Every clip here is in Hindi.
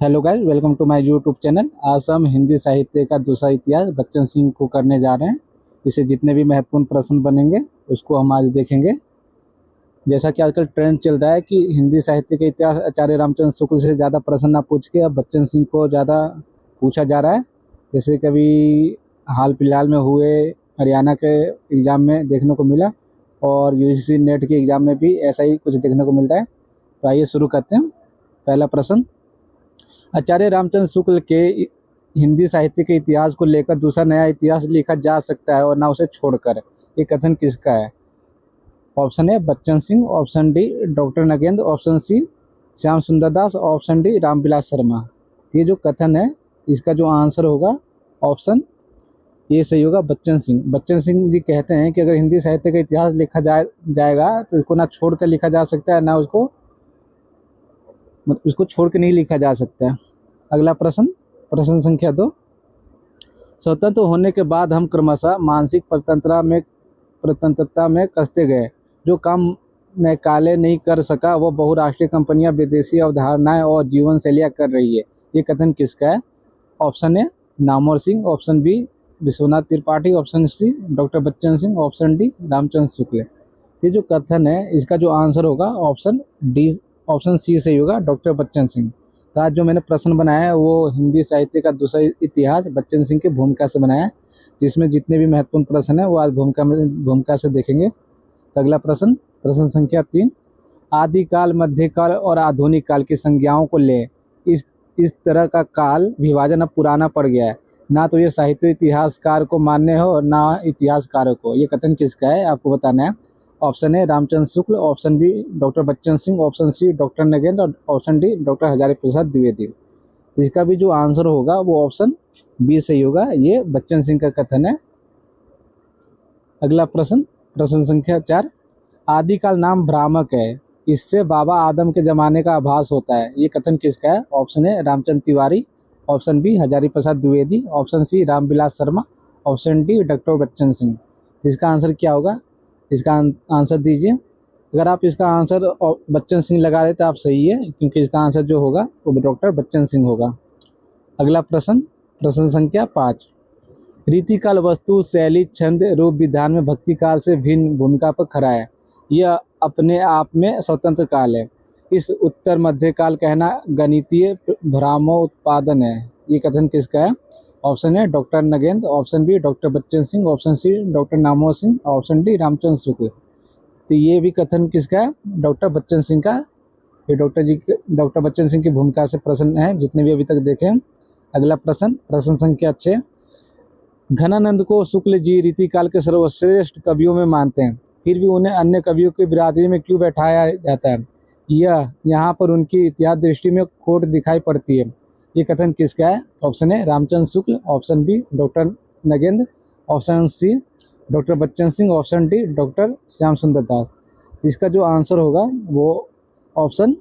Hello guys, welcome to my YouTube channel. आज हम हिंदी साहित्य का दूसरा इतिहास बच्चन सिंह को करने जा रहे हैं। इससे जितने भी महत्वपूर्ण प्रश्न बनेंगे उसको हम आज देखेंगे। जैसा कि आजकल ट्रेंड चल रहा है कि हिंदी साहित्य का इतिहास आचार्य रामचंद्र शुक्ल से ज़्यादा प्रश्न ना पूछ के अब बच्चन सिंह को ज़्यादा पूछा जा रहा है। जैसे कभी हाल फिलहाल में हुए हरियाणा के एग्ज़ाम में देखने को मिला और यूजीसी नेट के एग्ज़ाम में भी ऐसा ही कुछ देखने को मिलता है। तो आइए शुरू करते हैं। पहला प्रश्न, आचार्य रामचंद्र शुक्ल के हिंदी साहित्य के इतिहास को लेकर दूसरा नया इतिहास लिखा जा सकता है और ना उसे छोड़कर, ये कथन किसका है? Option A Bachchan Singh, option D doctor Nagendra, option C Shyam Sundar Das, option D Ramvilas Sharma. ये जो कथन है इसका जो आंसर होगा ऑप्शन ये सही होगा, बच्चन सिंह। बच्चन सिंह जी कहते हैं कि अगर हिंदी साहित्य का इतिहास लिखा जाएगा तो इसको ना छोड़ कर लिखा जा सकता है, ना उसको छोड़ के नहीं लिखा जा सकता है। अगला प्रश्न, प्रश्न संख्या 2, स्वतंत्र होने के बाद हम क्रमशः मानसिक प्रतंत्रता में कसते गए। जो काम मैं काले नहीं कर सका वो बहुराष्ट्रीय कंपनियां विदेशी अवधारणाएं और जीवन शैलियाँ कर रही है। ये कथन किसका है? Option A Namvar Singh, option B Vishwanath Tripathi, option C doctor Bachchan Singh, option D Ramchandra Shukla. ये जो कथन है इसका जो आंसर होगा ऑप्शन डी, ऑप्शन सी सही होगा, डॉक्टर बच्चन सिंह। तो आज जो मैंने प्रश्न बनाया है वो हिंदी साहित्य का दूसरा इतिहास बच्चन सिंह की भूमिका से बनाया है, जिसमें जितने भी महत्वपूर्ण प्रश्न है वो आज भूमिका से देखेंगे। तो अगला प्रश्न, प्रश्न संख्या 3, आदिकाल, मध्यकाल और आधुनिक काल की संज्ञाओं को ले इस तरह का काल विभाजन अब पुराना पड़ गया है। ना तो ये साहित्य इतिहासकार को मान्य हो और ना इतिहासकारों को। ये कथन किसका है आपको बताना है। Option A Ramchandra Shukla, option B doctor Bachchan Singh, option C doctor Nagendra और option D doctor Hazari Prasad Dwivedi. इसका भी जो आंसर होगा वो ऑप्शन बी सही होगा, ये बच्चन सिंह का कथन है। अगला प्रश्न, प्रश्न संख्या 4, आदिकाल नाम भ्रामक है, इससे बाबा आदम के जमाने का आभास होता है। ये कथन किसका है? Option A Ramchandra Tiwari, option B Hazari Prasad Dwivedi, option C Ramvilas Sharma, option D doctor Bachchan Singh. इसका आंसर क्या होगा? इसका आंसर दीजिए। अगर आप इसका आंसर बच्चन सिंह लगा रहे तो आप सही है, क्योंकि इसका आंसर जो होगा वो डॉक्टर बच्चन सिंह होगा। अगला प्रश्न, प्रश्न संख्या 5, रीतिकाल वस्तु, शैली, छंद, रूप, विधान में भक्ति काल से भिन्न भूमिका पर खड़ा है। यह अपने आप में स्वतंत्र काल है। इस उत्तर मध्य काल कहना गणितीय भ्रमोत्पादन है। ये कथन किसका है? Option A doctor Nagendra, option B doctor Bachchan Singh, option C doctor Namvar Singh, option D Ramchandra Shukla. तो ये भी कथन किसका है? डॉक्टर बच्चन सिंह का। ये डॉक्टर बच्चन सिंह की भूमिका से प्रश्न है जितने भी अभी तक देखे। अगला प्रश्न, प्रश्न संख्या 6, घनानंद को शुक्ल जी रीतिकाल के सर्वश्रेष्ठ कवियों में मानते हैं, फिर भी उन्हें अन्य कवियों की बिरादरी में क्यों बैठाया जाता है? यह यहाँ पर उनकी इतिहास दृष्टि में खोट दिखाई पड़ती है। ये कथन किसका है? Option A Ramchandra Shukla, option B doctor Nagendra, option C doctor Bachchan Singh, option D doctor Shyam Sundar Das. इसका जो आंसर होगा वो ऑप्शन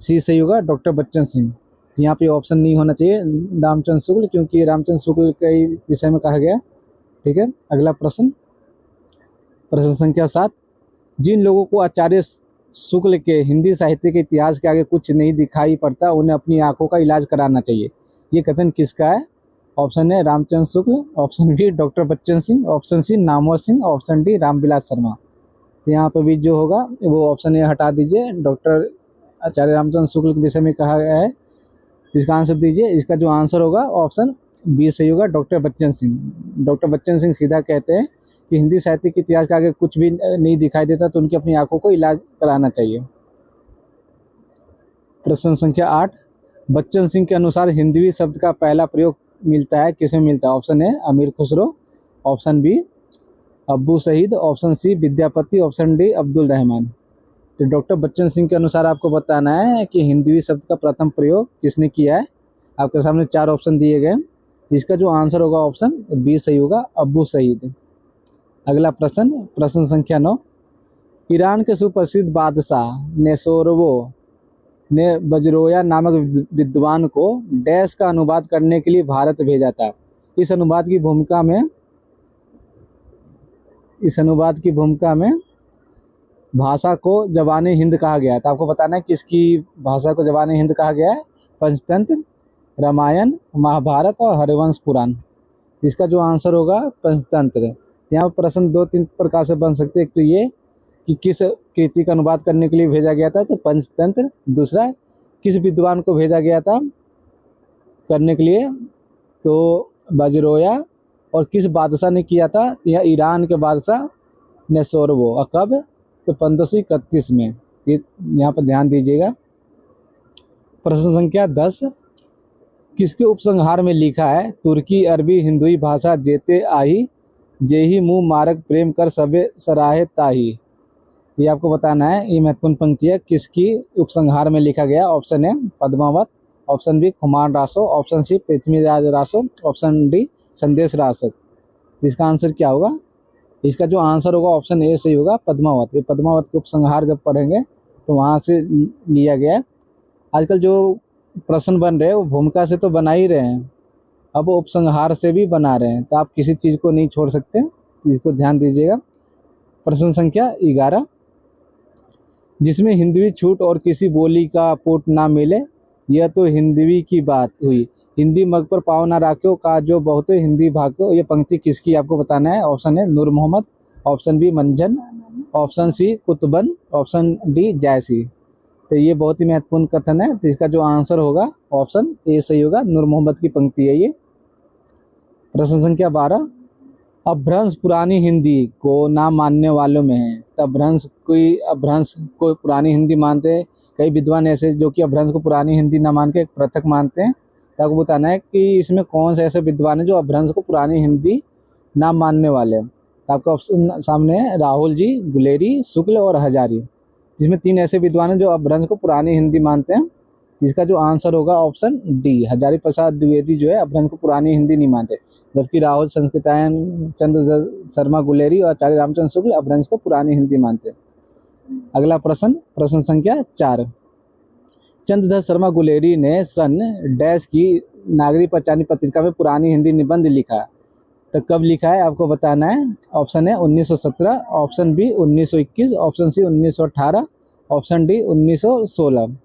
सी सही होगा, डॉक्टर बच्चन सिंह। यहाँ पे ऑप्शन नहीं होना चाहिए रामचंद्र शुक्ल, क्योंकि रामचंद्र शुक्ल के विषय में कहा गया। ठीक है। अगला प्रश्न, प्रश्न संख्या 7, जिन लोगों को आचार्य शुक्ल के हिंदी साहित्य के इतिहास के आगे कुछ नहीं दिखाई पड़ता उन्हें अपनी आंखों का इलाज कराना चाहिए। ये कथन किसका है? Option A Ramchandra Shukla, option B doctor Bachchan Singh, option C Namvar Singh, option D Ramvilas Sharma. तो यहाँ पर भी जो होगा वो ऑप्शन ए हटा दीजिए, डॉक्टर आचार्य रामचंद्र शुक्ल के विषय में कहा गया है। इसका आंसर दीजिए। इसका जो आंसर होगा ऑप्शन बी सही होगा, डॉक्टर बच्चन सिंह। डॉक्टर बच्चन सिंह सीधा कहते हैं कि हिंदी साहित्य के इतिहास के आगे कुछ भी नहीं दिखाई देता तो उनकी अपनी आंखों को इलाज कराना चाहिए। प्रश्न संख्या 8, बच्चन सिंह के अनुसार हिंदवी शब्द का पहला प्रयोग मिलता है किसमें मिलता है? ऑप्शन ए अमीर Khusro, option B Abbu Saeed, option C Vidyapati, option D Abdul Rahman. तो डॉक्टर बच्चन सिंह के अनुसार आपको बताना है कि हिंदवी शब्द का प्रथम प्रयोग किसने किया है। आपके सामने 4 ऑप्शन दिए गए, इसका जो आंसर होगा ऑप्शन बी सही होगा, अब्बू सईद। अगला प्रश्न, प्रश्न संख्या 9, ईरान के सुप्रसिद्ध बादशाह नेसोरवो ने बजरोया नामक विद्वान को डैश का अनुवाद करने के लिए भारत भेजा था। इस अनुवाद की भूमिका में भाषा को जवान हिंद कहा गया है। तो आपको बताना है किसकी भाषा को जवान हिंद कहा गया है? पंचतंत्र रामायण, महाभारत और हरिवंश पुराण। इसका जो आंसर होगा पंचतंत्र। यहाँ पर प्रश्न दो तीन प्रकार से बन सकते हैं। एक तो ये कि किस कृति का अनुवाद करने के लिए भेजा गया था, तो पंचतंत्र। दूसरा, किस विद्वान को भेजा गया था करने के लिए, तो बजरोया। और किस बादशाह ने किया था, यह ईरान के बादशाह नेसोरबो। और कब, तो 1531 में। ये यहाँ पर ध्यान दीजिएगा। प्रश्न संख्या 10, किसके उपसंहार में लिखा है, तुर्की अरबी हिंदुई भाषा जेते आही, जेही मुँह मारक प्रेम कर सबे सराहे ताही। ये आपको बताना है। ये महत्वपूर्ण पंक्ति है। किसकी उपसंहार में लिखा गया? ऑप्शन है Padmavat, option B Khuman Raso, option C Prithviraj Raso, option D Sandesh Rasak. इसका आंसर क्या होगा? इसका जो आंसर होगा ऑप्शन ए सही होगा, पद्मावत। ये पद्मावत के उपसंहार जब पढ़ेंगे तो वहाँ से लिया गया। आजकल जो प्रश्न बन रहे हैं वो भूमिका से तो बना ही रहे हैं, अब उपसंहार से भी बना रहे हैं, तो आप किसी चीज़ को नहीं छोड़ सकते, इसको ध्यान दीजिएगा। प्रश्न संख्या 11, जिसमें हिंदवी छूट और किसी बोली का पोट ना मिले, यह तो हिंदवी की बात हुई, हिंदी मग पर पाँव ना राख्यो का जो बहुत हिंदी भाग्यो। ये पंक्ति किसकी आपको बताना है। ऑप्शन है नूर मोहम्मद, ऑप्शन बी मंजन, option C Kutuban, option D जैसी। तो ये बहुत ही महत्वपूर्ण कथन है, तो इसका जो आंसर होगा ऑप्शन ए सही होगा, नूर मोहम्मद की पंक्ति है ये। प्रश्न संख्या 12, अपभ्रंश पुरानी हिंदी को ना मानने वालों में है। तो अपभ्रंश को पुरानी हिंदी मानते हैं कई विद्वान ऐसे जो कि अपभ्रंश को पुरानी हिंदी ना मान के एक पृथक मानते हैं। तो आपको बताना है कि इसमें कौन से ऐसे विद्वान है जो अपभ्रंश को पुरानी हिंदी ना मानने वाले हैं। तो आपका ऑप्शन सामने है, राहुल जी, गुलेरी, शुक्ल और हजारी। जिसमें 3 ऐसे विद्वान हैं जो अपभ्रंश को पुरानी हिंदी मानते हैं। जिसका जो आंसर होगा ऑप्शन डी, हजारी प्रसाद द्विवेदी जो है अपभ्रंश को पुरानी हिंदी नहीं मानते, जबकि राहुल संस्कृतायन, चंद्र शर्मा गुलेरी और आचार्य रामचंद्र शुक्ल अपभ्रंश को पुरानी हिंदी मानते हैं। अगला प्रश्न, प्रश्न संख्या 4, चंद्रधर शर्मा गुलेरी ने सन डैश की नागरी पंचानी पत्रिका में पुरानी हिंदी निबंध लिखा, तो कब लिखा है आपको बताना है। ऑप्शन है 1917, option B 1921, option C 1918, option D 1916।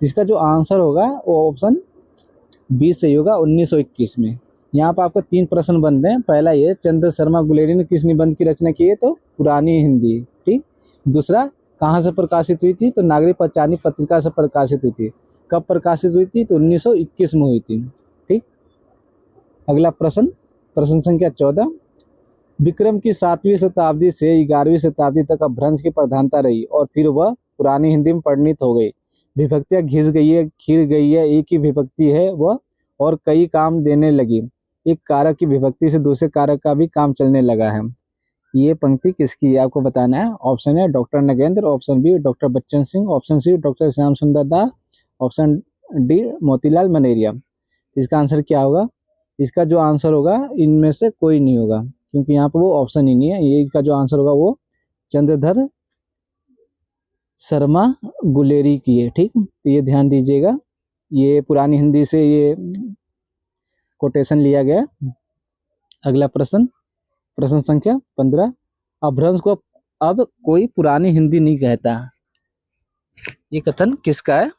जिसका जो आंसर होगा वो ऑप्शन बी सही होगा, 1921 में। यहाँ पर आपको 3 प्रश्न बन रहे हैं। पहला ये, चंद्र शर्मा गुलेरी ने किस निबंध की रचना की है, तो पुरानी हिंदी, ठीक। दूसरा, कहाँ से प्रकाशित हुई थी, तो नागरी पंचानी पत्रिका से प्रकाशित हुई थी। कब प्रकाशित हुई थी, तो 1921 में हुई थी, ठीक। अगला प्रश्न, प्रश्न संख्या 14, विक्रम की 7वीं शताब्दी से 11वीं शताब्दी तक अपभ्रंश की प्रधानता रही और फिर वह पुरानी हिंदी में परिणत हो गई। विभक्तियाँ घिस गई है, खिर गई है, एक ही विभक्ति है वह और कई काम देने लगी। एक कारक की विभक्ति से दूसरे कारक का भी काम चलने लगा है। ये पंक्ति किसकी है आपको बताना है। ऑप्शन है doctor Nagendra, option B doctor Bachchan Singh, option C doctor Shyam Sundar Das, option D Motilal Menaria. इसका आंसर क्या होगा? इसका जो आंसर होगा इनमें से कोई नहीं होगा, क्योंकि यहाँ पर वो ऑप्शन ही नहीं है। ये इसका जो आंसर होगा वो चंद्रधर शर्मा गुलेरी की है, ठीक। तो ये ध्यान दीजिएगा, ये पुरानी हिंदी से ये कोटेशन लिया गया। अगला प्रश्न, प्रश्न संख्या 15, अपभ्रंश को अब कोई पुरानी हिंदी नहीं कहता, ये कथन किसका है?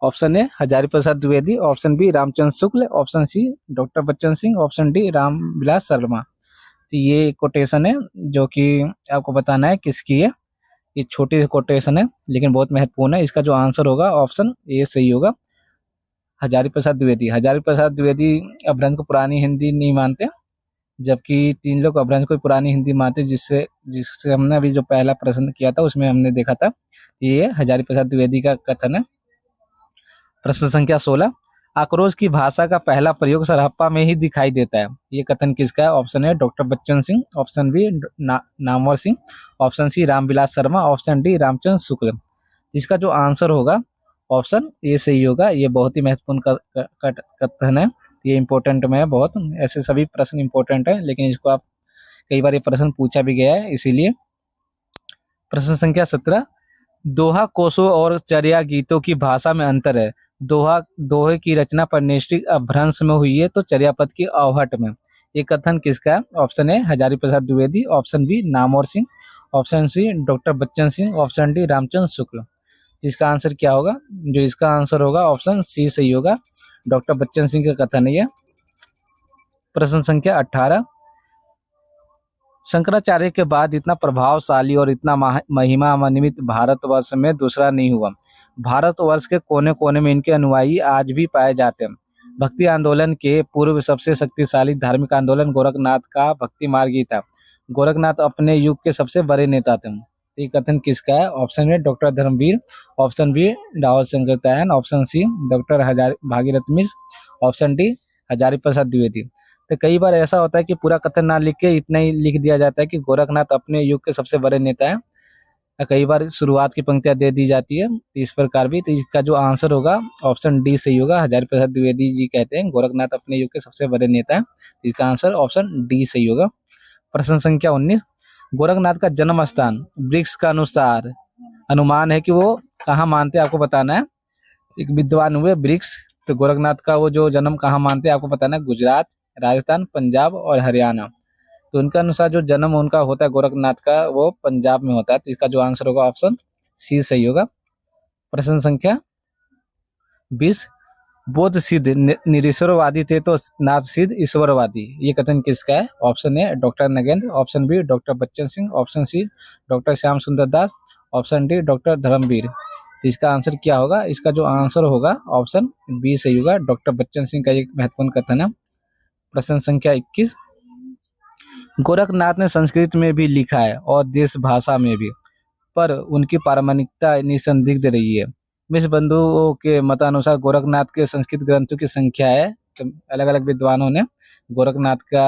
Option A Hazari Prasad Dwivedi, option B Ramchandra Shukla, option C doctor Bachchan Singh, option D Ramvilas Sharma. तो ये कोटेशन है जो कि आपको बताना है किसकी है। ये छोटी कोटेशन है लेकिन बहुत महत्वपूर्ण है। इसका जो आंसर होगा ऑप्शन ए सही होगा, हजारी प्रसाद द्विवेदी। हजारी प्रसाद द्विवेदी अपभ्रंश को पुरानी हिंदी नहीं मानते, जबकि 3 लोग अपभ्रंश को पुरानी हिंदी मानते, जिससे हमने अभी जो पहला प्रश्न किया था उसमें हमने देखा था। ये हजारी प्रसाद द्विवेदी का कथन है। प्रश्न संख्या 16, आक्रोश की भाषा का पहला प्रयोग सरहप्पा में ही दिखाई देता है, ये कथन किसका है? ऑप्शन है doctor Bachchan Singh, option B Namvar Singh, option C Ramvilas Sharma, option D Ramchandra Shukla. इसका जो आंसर होगा ऑप्शन ए सही होगा। ये बहुत ही महत्वपूर्ण कथन है, ये इंपॉर्टेंट में है बहुत। ऐसे सभी प्रश्न इंपॉर्टेंट है लेकिन इसको आप कई बार ये प्रश्न पूछा भी गया है इसीलिए। प्रश्न संख्या 17, दोहा कोशों और चर्या गीतों की भाषा में अंतर है। दोहे की रचना परनिष्ठिक अपभ्रंश में हुई है तो चर्यापद की आवहट में। ये कथन किसका है? Option A Hazari Prasad Dwivedi, option B Namvar Singh, option C doctor Bachchan Singh, option D Ramchandra Shukla. इसका आंसर क्या होगा? जो इसका आंसर होगा ऑप्शन सी सही होगा, डॉक्टर बच्चन सिंह का कथन है ये। प्रश्न संख्या 18, शंकराचार्य के बाद इतना प्रभावशाली और इतना महिमान्वित भारतवर्ष में दूसरा नहीं हुआ। भारतवर्ष के कोने कोने में इनके अनुयायी आज भी पाए जाते हैं। भक्ति आंदोलन के पूर्व सबसे शक्तिशाली धार्मिक आंदोलन गोरखनाथ का भक्ति मार्ग ही था। गोरखनाथ अपने युग के सबसे बड़े नेता थे। ये कथन किसका है? Option A doctor Dharmveer, option B Rahul Shankardayal, option C doctor Bhagirath Mishra, option D Hazari Prasad Dwivedi. तो कई बार ऐसा होता है कि पूरा कथन ना लिख के इतना ही लिख दिया जाता है कि गोरखनाथ अपने युग के सबसे बड़े नेता हैं। कई बार शुरुआत की पंक्तियां दे दी जाती है इस प्रकार भी। तो इसका जो आंसर होगा ऑप्शन डी सही होगा। हजारी प्रसाद द्विवेदी जी कहते हैं गोरखनाथ अपने युग के सबसे बड़े नेता हैं। इसका आंसर ऑप्शन डी सही होगा। प्रश्न संख्या 19, गोरखनाथ का जन्म स्थान वृक्ष का अनुसार अनुमान है कि वो कहाँ मानते हैं, आपको बताना है। एक विद्वान हुए वृक्ष, तो गोरखनाथ का वो जो जन्म कहाँ मानते हैं आपको बताना है। गुजरात, राजस्थान, पंजाब और हरियाणा। तो उनका अनुसार जो जन्म उनका होता है गोरखनाथ का वो पंजाब में होता है। तो इसका जो आंसर होगा ऑप्शन सी सही होगा। प्रश्न संख्या 20, बौद्ध सिद्ध निरीश्वरवादी थे तो नाथ सिद्ध ईश्वरवादी। ये कथन किसका है? Option A doctor Nagendra, option B doctor Bachchan Singh, option C doctor Shyam Sundar Das, option D doctor Dharmvir. तो इसका आंसर क्या होगा? इसका जो आंसर होगा ऑप्शन बी सही होगा। डॉक्टर बच्चन सिंह का एक महत्वपूर्ण कथन है। प्रश्न संख्या 21, गोरखनाथ ने संस्कृत में भी लिखा है और देश भाषा में भी, पर उनकी प्रामाणिकता निसंदिग्ध रही है। मिश्र बंधुओं के मतानुसार गोरखनाथ के संस्कृत ग्रंथों की संख्या है, तो अलग अलग विद्वानों ने गोरखनाथ का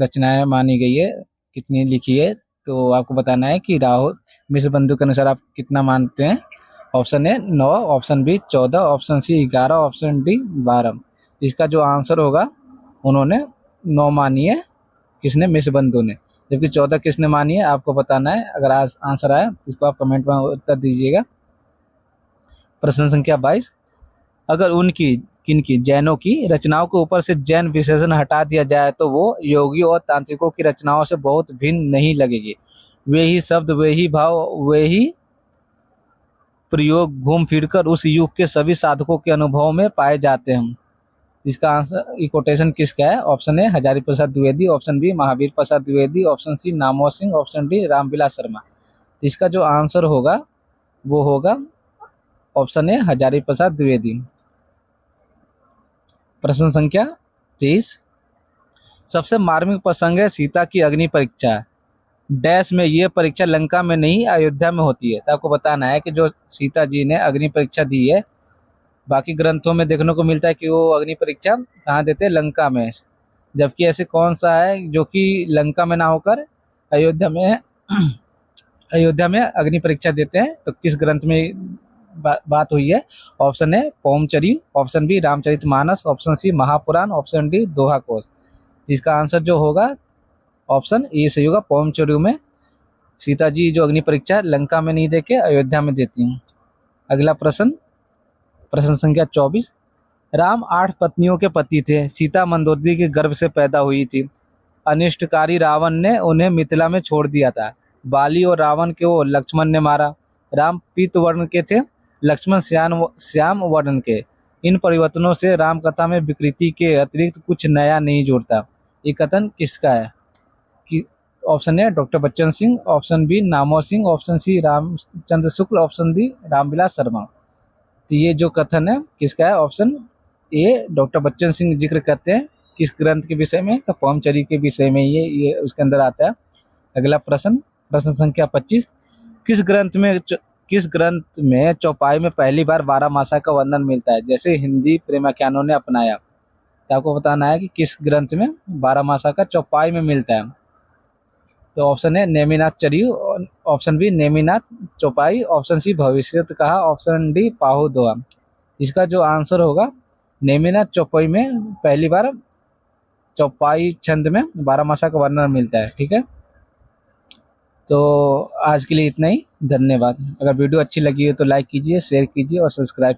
रचनाएं मानी गई है, कितनी लिखी है तो आपको बताना है कि राहुल मिश्र बंधु के अनुसार आप कितना मानते हैं। Option A 9, option B 14, option C 11, option D 12। इसका जो आंसर होगा उन्होंने 9 मानी है, किसने? मिश्र बंधु ने। जबकि 14 किसने मानी है आपको बताना है। अगर आंसर आया तो इसको आप कमेंट में उत्तर दीजिएगा। प्रश्न संख्या 22, अगर किनकी जैनों की रचनाओं के ऊपर से जैन विशेषण हटा दिया जाए तो वो योगियों और तांत्रिकों की रचनाओं से बहुत भिन्न नहीं लगेगी। वे ही शब्द, वे ही भाव, वे ही प्रयोग घूम फिरकर उस युग के सभी साधकों के अनुभव में पाए जाते हैं। इसका आंसर कोटेशन किसका है? Option A Hazari Prasad Dwivedi, option B Mahavir Prasad Dwivedi, option C Namvar Singh, option D Ramvilas Sharma. इसका जो आंसर होगा वो होगा ऑप्शन ए हजारी प्रसाद द्विवेदी। प्रश्न संख्या 23, सबसे मार्मिक प्रसंग है सीता की अग्नि परीक्षा। डैश में ये परीक्षा लंका में नहीं अयोध्या में होती है। तो आपको बताना है कि जो सीता जी ने अग्नि परीक्षा दी है, बाकी ग्रंथों में देखने को मिलता है कि वो अग्नि परीक्षा कहाँ देते हैं? लंका में। जबकि ऐसे कौन सा है जो कि लंका में ना होकर अयोध्या में अग्नि परीक्षा देते हैं? तो किस ग्रंथ में बात हुई है? Option A Paumchariu, option B Ramcharitmanas, option C Mahapuran, option D Doha Kosh. जिसका आंसर जो होगा ऑप्शन ए सही होगा। पौमचरी में सीता जी जो अग्नि परीक्षा लंका में नहीं देके अयोध्या में देती हैं। अगला प्रश्न संख्या 24, राम 8 पत्नियों के पति थे। सीता मंदोदरी के गर्भ से पैदा हुई थी। अनिष्टकारी रावण ने उन्हें मिथिला में छोड़ दिया था। बाली और रावण को लक्ष्मण ने मारा। राम पीत वर्ण के थे, लक्ष्मण श्याम वर्ण के। इन परिवर्तनों से राम कथा में विकृति के अतिरिक्त कुछ नया नहीं जुड़ता। ये कथन किसका है? Option A doctor Bachchan Singh, option B Namvar Singh, option C Ramchandra Shukla, option D Ramvilas Sharma. तो ये जो कथन है किसका है? Option A doctor Bachchan Singh जिक्र करते हैं। किस ग्रंथ के विषय में? तो पौमचरी के विषय में ये उसके अंदर आता है। अगला प्रश्न संख्या 25, किस ग्रंथ में चौपाई में पहली बार 12 मासा का वर्णन मिलता है? जैसे हिंदी प्रेमाख्यानों ने अपनाया। तो आपको बताना है कि किस ग्रंथ में 12 मासा का चौपाई में मिलता है। तो ऑप्शन है नेमिनाथ चरियु, ऑप्शन बी नेमिनाथ चौपाई, ऑप्शन सी भविष्यत कहा, ऑप्शन डी पाहु दोहा। इसका जो आंसर होगा नेमिनाथ चौपाई में पहली बार चौपाई छंद में 12 मासा का वर्णन मिलता है। ठीक है, तो आज के लिए इतना ही। धन्यवाद। अगर वीडियो अच्छी लगी हो तो लाइक कीजिए, शेयर कीजिए और सब्सक्राइब